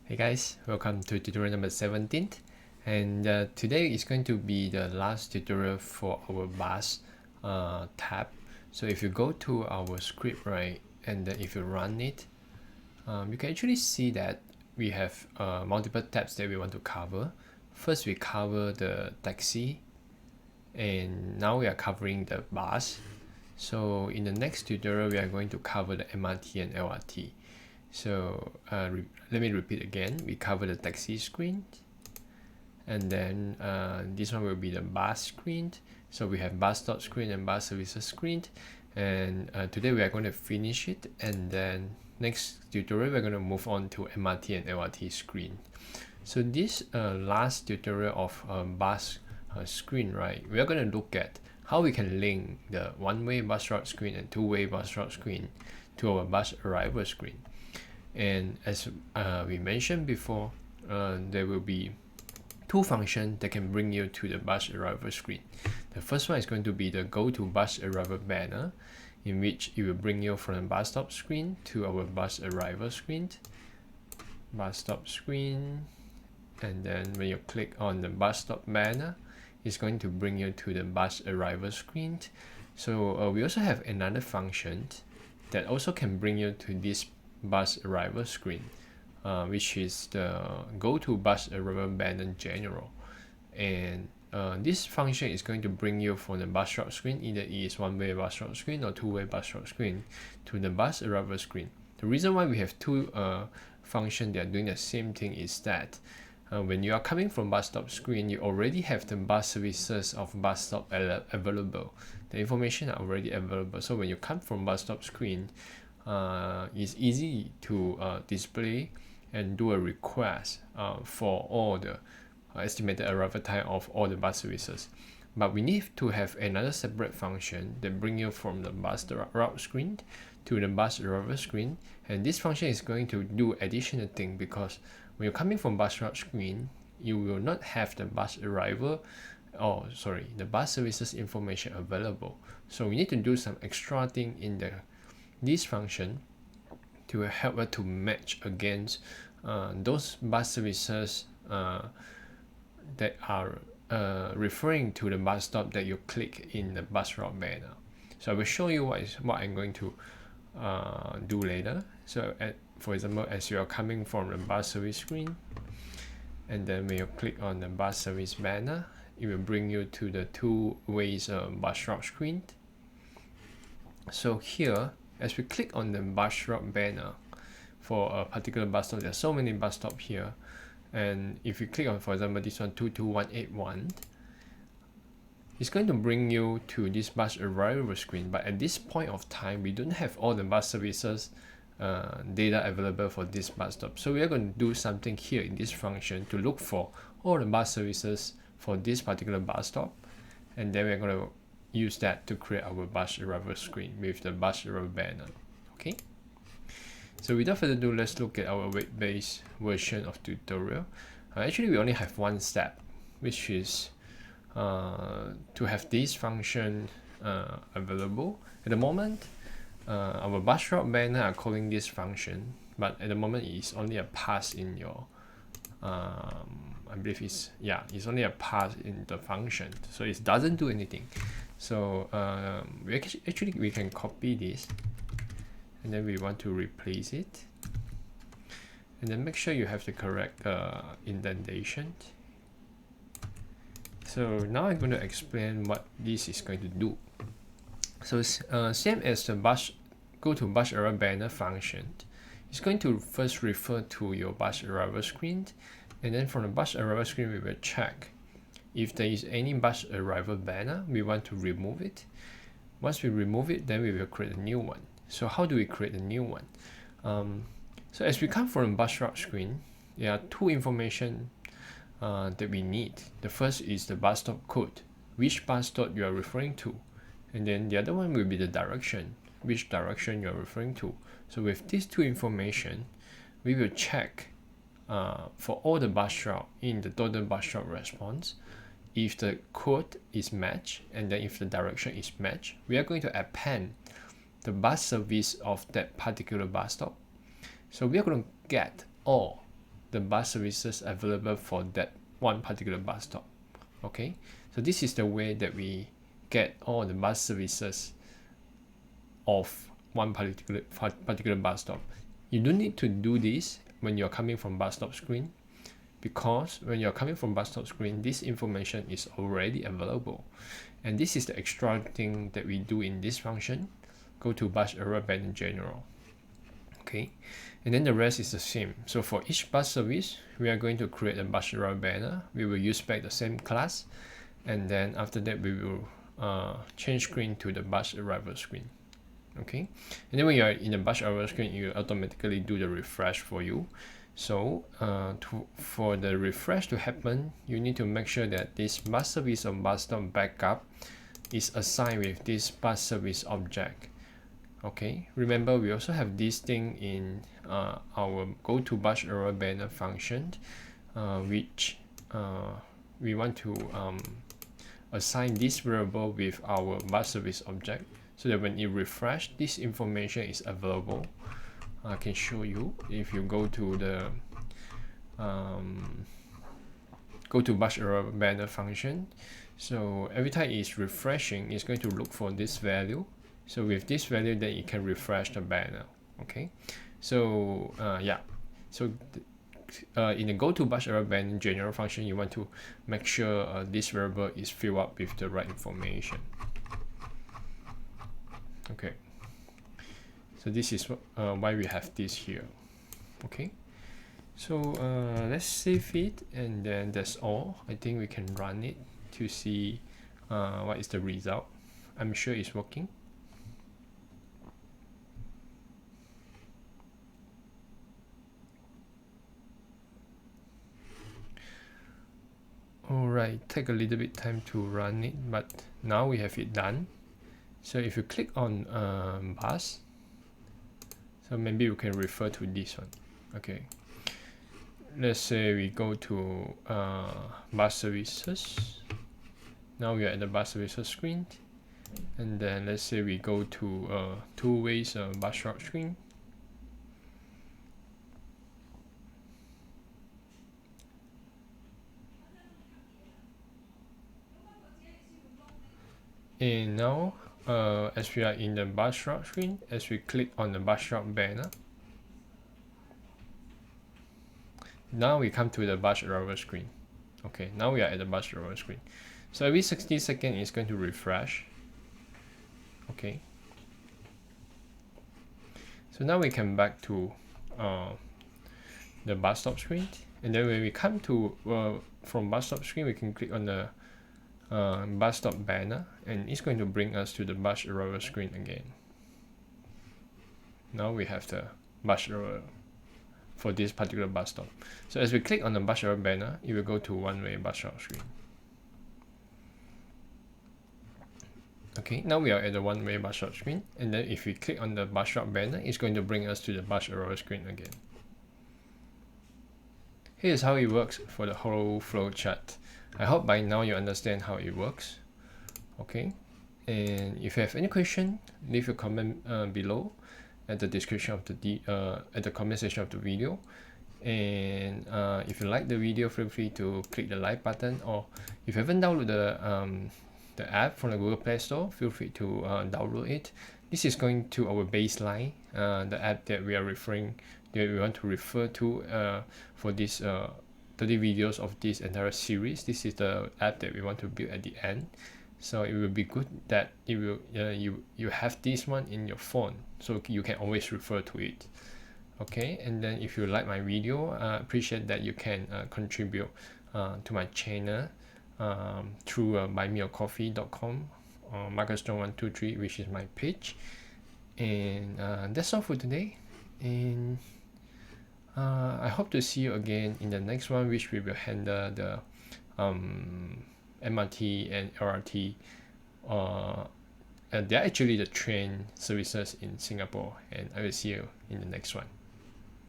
Hey guys, welcome to tutorial number 17, and today is going to be the last tutorial for our bus tab. So if you go to our script, right, and if you run it, you can actually see that we have multiple tabs that we want to cover. First we cover the taxi, and now we are covering the bus. So in the next tutorial we are going to cover the MRT and LRT. So let me repeat again. We cover the taxi screen, and then this one will be the bus screen. So we have bus stop screen and bus services screen, and today we are going to finish it, and then next tutorial we're going to move on to MRT and LRT screen. So this last tutorial of bus screen, right, we are going to look at how we can link the one-way bus route screen and two-way bus route screen to our bus arrival screen. And as we mentioned before, there will be two functions that can bring you to the bus arrival screen. The first one is going to be the go to bus arrival banner, in which it will bring you from the bus stop screen to our bus arrival screen. Bus stop screen, and then when you click on the bus stop banner, it's going to bring you to the bus arrival screen. So we also have another function that also can bring you to this bus arrival screen, which is the go to bus arrival banner general, and this function is going to bring you from the bus route screen, either it is one-way bus route screen or two-way bus route screen, to the bus arrival screen. The reason why we have two functions that are doing the same thing is that when you are coming from bus stop screen, you already have the bus services of bus stop available. The information are already available. So when you come from bus stop screen, it's easy to display and do a request for all the estimated arrival time of all the bus services. But we need to have another separate function that bring you from the bus route screen to the bus arrival screen, and this function is going to do additional thing, because when you're coming from bus route screen, you will not have the bus arrival, the bus services information available. So we need to do some extra thing in this function to help us to match against those bus services that are referring to the bus stop that you click in the bus route banner. So I will show you what I'm going to do later. So for example, as you are coming from the bus service screen, and then when you click on the bus service banner, it will bring you to the two ways bus route screen. So here, as we click on the bus route banner for a particular bus stop, there are so many bus stops here, and if you click on, for example, this one 22181, it's going to bring you to this bus arrival screen. But at this point of time, we don't have all the bus services data available for this bus stop. So we are going to do something here in this function to look for all the bus services for this particular bus stop, and then we're going to use that to create our bus arrival screen with the bus arrival banner. Okay, so without further ado, let's look at our web-based version of tutorial. Actually, we only have one step, which is to have this function available. At the moment, our bus route banner are calling this function, but at the moment it's only a pass in your I believe it's only a pass in the function, so it doesn't do anything. So we can copy this, and then we want to replace it, and then make sure you have the correct indentation. So now I'm going to explain what this is going to do. So same as the go to bus arrival banner function, it's going to first refer to your bus arrival screen, and then from the bus arrival screen we will check if there is any bus arrival banner. We want to remove it. Once we remove it, then we will create a new one. So how do we create a new one? So as we come from the bus route screen, there are two information that we need. The first is the bus stop code, which bus stop you are referring to, and then the other one will be the direction, which direction you are referring to. So with these two information, we will check for all the bus route in the total bus route response. If the code is matched, and then if the direction is matched, we are going to append the bus service of that particular bus stop. So we are going to get all the bus services available for that one particular bus stop. Okay, so this is the way that we get all the bus services of one particular bus stop. You don't need to do this when you're coming from bus stop screen, because when you're coming from bus stop screen, this information is already available. And this is the extra thing that we do in this function. Go to bus area banner general. Okay, and then the rest is the same. So for each bus service, we are going to create a bus area banner. We will use back the same class, and then after that we will change screen to the bus arrival screen. Okay, and then when you are in the bus arrival screen, you automatically do the refresh for you. So for the refresh to happen, you need to make sure that this bus service or bus stop backup is assigned with this bus service object. Okay, remember we also have this thing in our go to bus area banner function, which we want to assign this variable with our bus service object, so that when you refresh, this information is available. I can show you. If you go to the go to bus area banner function, so every time it's refreshing, it's going to look for this value. So with this value, then you can refresh the banner. Okay, so yeah, so in the go to bus area banner general function, you want to make sure this variable is filled up with the right information. Okay, so this is why we have this here. Okay, so let's save it, and then that's all. I think we can run it to see what is the result. I'm sure it's working. Alright, take a little bit time to run it, but now we have it done. So if you click on bus, so maybe you can refer to this one. Okay, let's say we go to bus services. Now we are at the bus services screen, and then let's say we go to two ways bus route screen. And now as we are in the bus route screen, as we click on the bus route banner, now we come to the bus arrival screen. Okay, now we are at the bus arrival screen. So every 60 seconds it's going to refresh. Okay, so now we come back to the bus stop screen, and then when we come to from bus stop screen, we can click on the bus stop banner, and it's going to bring us to the bus arrival screen again. Now we have the bus arrival for this particular bus stop. So as we click on the bus arrival banner, it will go to one-way bus route screen. Okay, now we are at the one-way bus route screen, and then if we click on the bus route banner, it's going to bring us to the bus arrival screen again. Here's how it works for the whole flow chart. I hope by now you understand how it works. Okay, and if you have any question, leave a comment below at the description of the at the comment section of the video. And if you like the video, feel free to click the like button, or if you haven't downloaded the app from the Google Play Store, feel free to download it. This is going to our baseline, the app that we want to refer to for this 30 videos of this entire series. This is the app that we want to build at the end. So it will be good that it will you have this one in your phone, so you can always refer to it. Okay, and then if you like my video, appreciate that you can contribute to my channel through buymeacoffee.com or MarcusJohn123, which is my page. And that's all for today, and I hope to see you again in the next one, which we will handle the MRT and LRT. And they're actually the train services in Singapore, and I will see you in the next one.